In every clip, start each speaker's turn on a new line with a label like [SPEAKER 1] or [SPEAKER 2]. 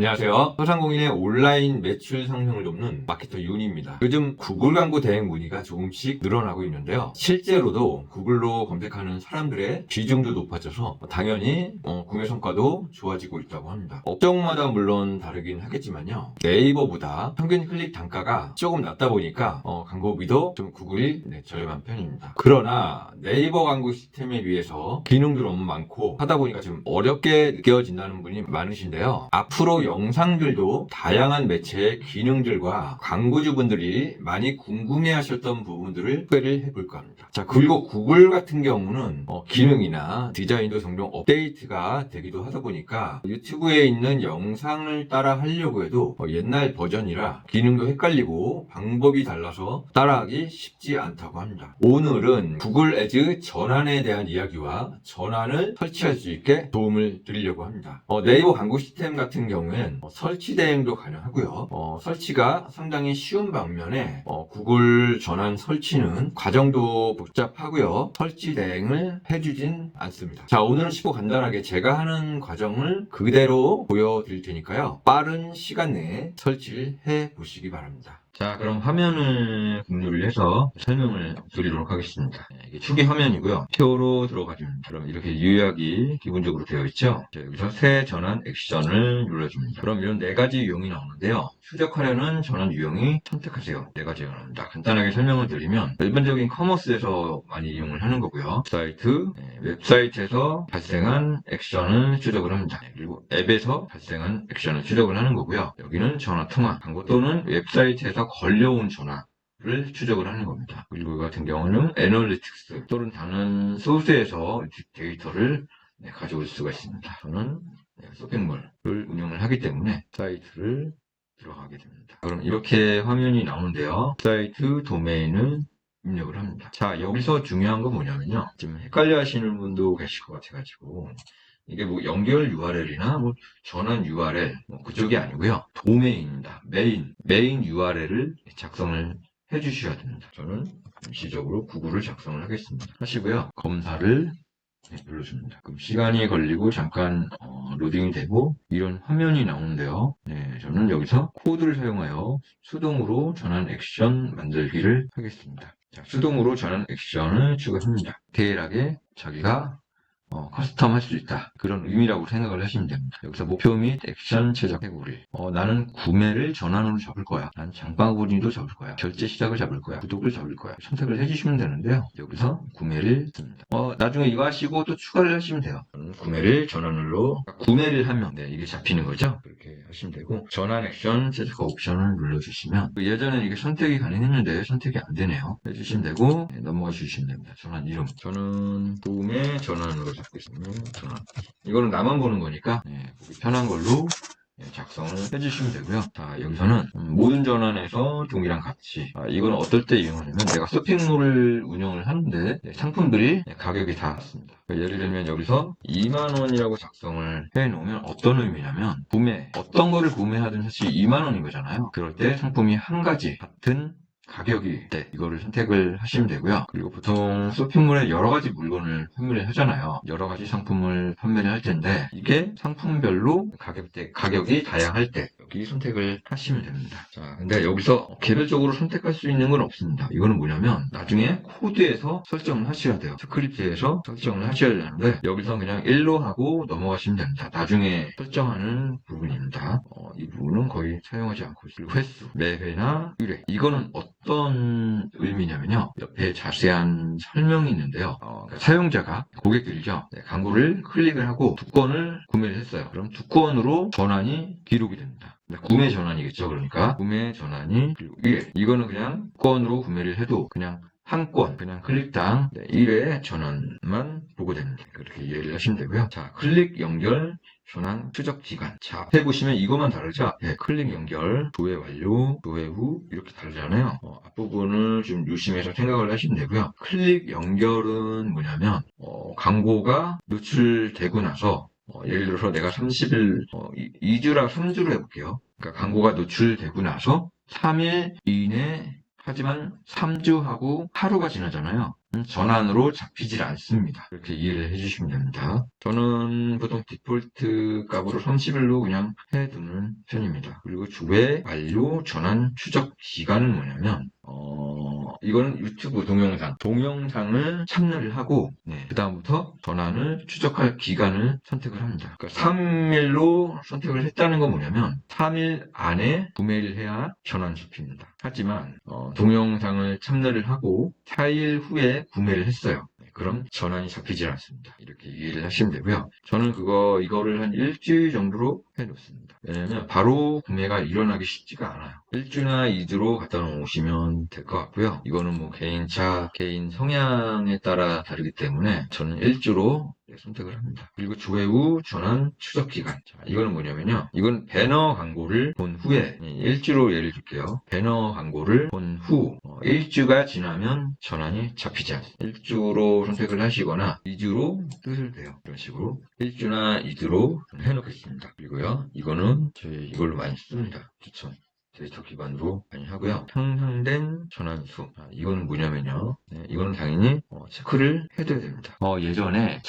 [SPEAKER 1] 안녕하세요. 소상공인의 온라인 매출 상승을 돕는 마케터 윤입니다. 요즘 구글 광고 대행 문의가 조금씩 늘어나고 있는데요. 실제로도 구글로 검색하는 사람들의 비중도 높아져서 당연히 구매 성과도 좋아지고 있다고 합니다. 업종마다 물론 다르긴 하겠지만요. 네이버보다 평균 클릭 단가가 조금 낮다 보니까 광고비도 좀 구글이 저렴한 편입니다. 그러나 네이버 광고 시스템에 비해서 기능도 너무 많고 하다 보니까 좀 어렵게 느껴진다는 분이 많으신데요. 앞으로 영상들도 다양한 매체의 기능들과 광고주분들이 많이 궁금해하셨던 부분들을 소개를 해볼까 합니다. 자, 그리고 구글 같은 경우는 기능이나 디자인도 종종 업데이트가 되기도 하다 보니까 유튜브에 있는 영상을 따라 하려고 해도 옛날 버전이라 기능도 헷갈리고 방법이 달라서 따라하기 쉽지 않다고 합니다. 오늘은 구글 애즈 전환에 대한 이야기와 전환을 설치할 수 있게 도움을 드리려고 합니다. 네이버 광고 시스템 같은 경우엔 설치 대행도 가능하고요. 설치가 상당히 쉬운 반면에 구글 전환 설치는 과정도 복잡하고요. 설치 대행을 해주진 않습니다. 자, 오늘은 쉽고 간단하게 제가 하는 과정을 그대로 보여드릴 테니까요. 빠른 시간 내에 설치를 해 보시기 바랍니다. 자, 그럼 화면을 공유를 해서 설명을 드리도록 하겠습니다. 이게 초기 화면이고요. 표로 들어가줍니다. 그럼 이렇게 요약이 기본적으로 되어 있죠. 자, 여기서 새 전환 액션을 눌러줍니다. 그럼 이런 네 가지 유형이 나오는데요. 추적하려는 전환 유형이 선택하세요. 네 가지가 나옵니다. 간단하게 설명을 드리면 일반적인 커머스에서 많이 이용을 하는 거고요. 웹사이트에서 발생한 액션을 추적을 합니다. 그리고 앱에서 발생한 액션을 추적을 하는 거고요. 여기는 전화 통화, 광고 또는 웹사이트에서 걸려온 전화를 추적을 하는 겁니다. 그리고 이 같은 경우는 애널리틱스 또는 다른 소스에서 데이터를 가져올 수가 있습니다. 저는 쇼핑몰을 운영을 하기 때문에 사이트를 들어가게 됩니다. 그럼 이렇게 화면이 나오는데요. 사이트 도메인을 입력을 합니다. 자, 여기서 중요한 건 뭐냐면요. 지금 헷갈려 하시는 분도 계실 것 같아가지고 이게 뭐 연결 URL이나 뭐 전환 URL 그쪽이 아니고요. 도메인입니다. 메인 URL을 작성을 해주셔야 됩니다. 저는 일시적으로 구글을 작성을 하겠습니다. 하시고요. 검사를 눌러줍니다. 그럼 시간이 걸리고 잠깐 로딩이 되고 이런 화면이 나오는데요. 저는 여기서 코드를 사용하여 수동으로 전환 액션 만들기를 하겠습니다. 자, 수동으로 전환 액션을 추가합니다. 디테일하게 자기가 커스텀 할 수 있다. 그런 의미라고 생각을 하시면 됩니다. 여기서 목표 및 액션 제작 카테고리. 나는 구매를 전환으로 잡을 거야. 난 장바구니도 잡을 거야. 결제 시작을 잡을 거야. 구독을 잡을 거야. 선택을 해주시면 되는데요. 여기서 구매를 씁니다. 나중에 이거 하시고 또 추가를 하시면 돼요. 저는 구매를 전환으로 구매를 하면 이게 잡히는 거죠. 그렇게 하시면 되고 전환 액션 제작 옵션을 눌러주시면 예전에 이게 선택이 가능했는데 선택이 안 되네요. 해주시면 되고 넘어가 주시면 됩니다. 전환 이름. 저는 구매 전환으로 잡겠습니다. 전환. 이거는 나만 보는 거니까 보기 편한 걸로 작성을 해주시면 되고요. 자, 여기서는 모든 전환에서 동일한 가치. 이건 어떨 때 이용하냐면 내가 쇼핑몰을 운영을 하는데 상품들이 가격이 다 같습니다. 예를 들면 여기서 2만원이라고 작성을 해놓으면 어떤 의미냐면 어떤 거를 구매하든 사실 2만원인 거잖아요. 그럴 때 상품이 한 가지 같은 가격이 이거를 선택을 하시면 되고요. 그리고 보통 쇼핑몰에 여러 가지 물건을 판매를 하잖아요. 여러 가지 상품을 판매를 할 텐데 이게 상품별로 가격이 다양할 때 여기 선택을 하시면 됩니다. 자, 근데 여기서 개별적으로 선택할 수 있는 건 없습니다. 이거는 뭐냐면 나중에 코드에서 설정을 하셔야 돼요. 스크립트에서 설정을 하셔야 되는데 여기서 그냥 1로 하고 넘어가시면 됩니다. 나중에 설정하는 부분입니다. 이 부분은 거의 사용하지 않고 있어요. 그리고 횟수, 매회나 의뢰. 이거는 어떤 의미냐면요. 옆에 자세한 설명이 있는데요. 그러니까 사용자가 고객들이죠. 광고를 클릭을 하고 두 건을 구매를 했어요. 그럼 두 건으로 전환이 기록이 됩니다. 구매 전환이겠죠. 그러니까 구매 전환이 그리고 이거는 그냥 건으로 구매를 해도 그냥 한 건, 그냥 클릭당 1회 전환만 보고 됩니다. 그렇게 이해를 하시면 되고요. 자, 클릭 연결 전환 추적 기간. 자, 앞에 보시면 이것만 다르죠? 클릭 연결, 조회 완료, 조회 후 이렇게 다르잖아요. 앞부분을 좀 유심해서 생각을 하시면 되고요. 클릭 연결은 뭐냐면 광고가 노출되고 나서 예를 들어서 내가 30일, 2주랑 3주로 해볼게요. 그러니까 광고가 노출되고 나서 3일 이내 하지만 3주하고 하루가 지나잖아요. 전환으로 잡히질 않습니다. 그렇게 이해를 해주시면 됩니다. 저는 보통 디폴트 값으로 30일로 그냥 해두는 편입니다. 그리고 주의 완료 전환 추적 기간은 뭐냐면 이거는 유튜브 동영상을 참여를 하고 그 다음부터 전환을 추적할 기간을 선택을 합니다. 그러니까 3일로 선택을 했다는 건 뭐냐면 3일 안에 구매를 해야 전환 잡힙니다. 하지만 동영상을 참여를 하고 4일 후에 구매를 했어요. 그럼 전환이 잡히질 않습니다. 이렇게 이해를 하시면 되고요. 저는 이거를 한 일주일 정도로 해놓습니다. 왜냐면 바로 구매가 일어나기 쉽지가 않아요. 1주나 2주로 갖다 놓으시면 될 것 같고요. 이거는 뭐 개인차, 개인 성향에 따라 다르기 때문에 저는 1주로 선택을 합니다. 그리고 조회후 전환 추적 기간. 자, 이거는 뭐냐면요. 이건 배너 광고를 본 후에 1주로 예를 들게요. 배너 광고를 본 후 1주가 지나면 전환이 잡히지 않습니다. 1주로 선택을 하시거나 2주로 뜻을 대요. 이런 식으로 1주나 2주로 해놓겠습니다. 그리고요. 이거는 이걸로 많이 씁니다. 추천. 데이터 기반으로 많이 하고요. 향상된 전환수. 이거는 뭐냐면요. 이거는 당연히 체크를 해둬야 됩니다. 예전에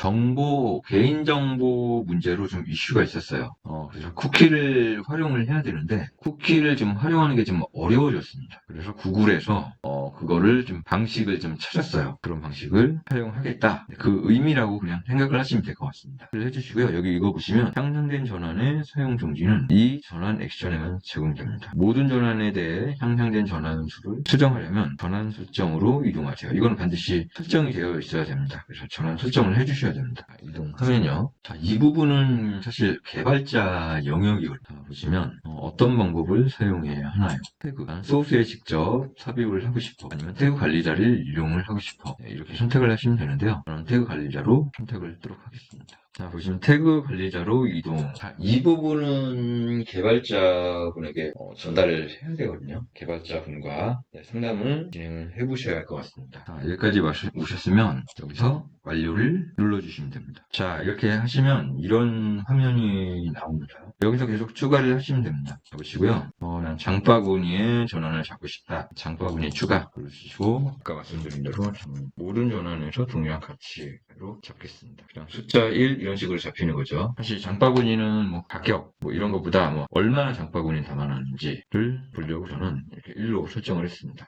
[SPEAKER 1] 개인정보 문제로 좀 이슈가 있었어요. 그래서 쿠키를 활용을 해야 되는데 쿠키를 좀 활용하는 게 좀 어려워졌습니다. 그래서 구글에서 그거를 좀 방식을 좀 찾았어요. 그런 방식을 활용하겠다. 그 의미라고 그냥 생각을 하시면 될 것 같습니다. 해주시고요. 여기 이거 보시면 향상된 전환의 사용 종지는 이 전환 액션에만 제공됩니다. 모든 전환에 대해 향상된 전환 수를 수정하려면 전환 설정으로 이동하세요. 이건 반드시 설정이 되어 있어야 됩니다. 그래서 전환 설정을 해주셔야 됩니다. 이동하면요. 자, 이 부분은 사실 개발자 영역이거든요. 보시면 어떤 방법을 사용해야 하나요? 태그. 소스에 직접 삽입을 하고 싶어. 아니면 태그 관리자를 이용을 하고 싶어. 이렇게 선택을 하시면 되는데요. 저는 태그 관리자로 선택을 하도록 하겠습니다. 자, 보시면 태그 관리자로 이동. 자, 이 부분은 개발자분에게 전달을 해야 되거든요. 개발자분과 상담을 진행을 해보셔야 할 것 같습니다. 자, 여기까지 오셨으면 여기서 완료를 눌러주시면 됩니다. 자, 이렇게 하시면 이런 화면이 나옵니다. 여기서 계속 추가를 하시면 됩니다. 보시고요. 난 장바구니에 전환을 잡고 싶다. 장바구니 추가 눌러주시고 아까 말씀드린 대로 모든 전환에서 동일한 가치로 잡겠습니다. 그냥 숫자 1 이런 식으로 잡히는 거죠. 사실 장바구니는 뭐 가격 뭐 이런 것보다 뭐 얼마나 장바구니 담아놨는지를 보려고 저는 이렇게 1로 설정을 했습니다.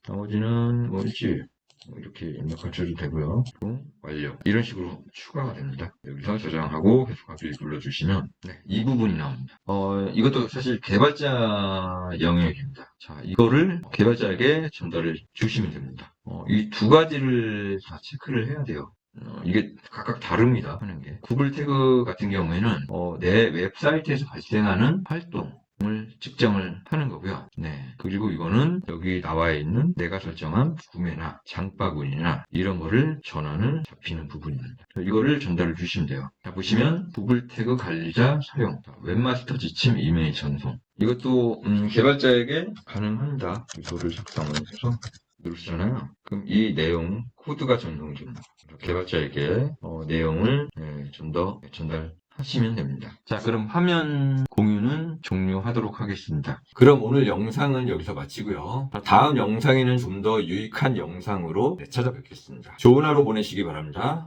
[SPEAKER 1] 나머지는 뭐 일주일 이렇게 입력하셔도 되고요. 완료. 이런 식으로 추가가 됩니다. 여기서 저장하고 계속 확인을 눌러주시면 이 부분이 나옵니다. 이것도 사실 개발자 영역입니다. 자, 이거를 개발자에게 전달을 주시면 됩니다. 이 두 가지를 다 체크를 해야 돼요. 이게 각각 다릅니다. 하는 게. 구글 태그 같은 경우에는 내 웹사이트에서 발생하는 활동을 측정을 하는 거고요. 그리고 이거는 여기 나와 있는 내가 설정한 구매나 장바구니나 이런 거를 전환을 잡히는 부분입니다. 이거를 전달을 주시면 돼요. 자, 보시면 구글 태그 관리자 사용, 웹마스터 지침 이메일 전송. 이것도 개발자에게 가능합니다. 이거를 작성을 해서 누르시잖아요. 그럼 이 내용 코드가 전송됩니다. 개발자에게 내용을 좀 더 전달하시면 됩니다. 자, 그럼 화면 공유는 종료하도록 하겠습니다. 그럼 오늘 영상은 여기서 마치고요. 다음 영상에는 좀 더 유익한 영상으로 찾아뵙겠습니다. 좋은 하루 보내시기 바랍니다.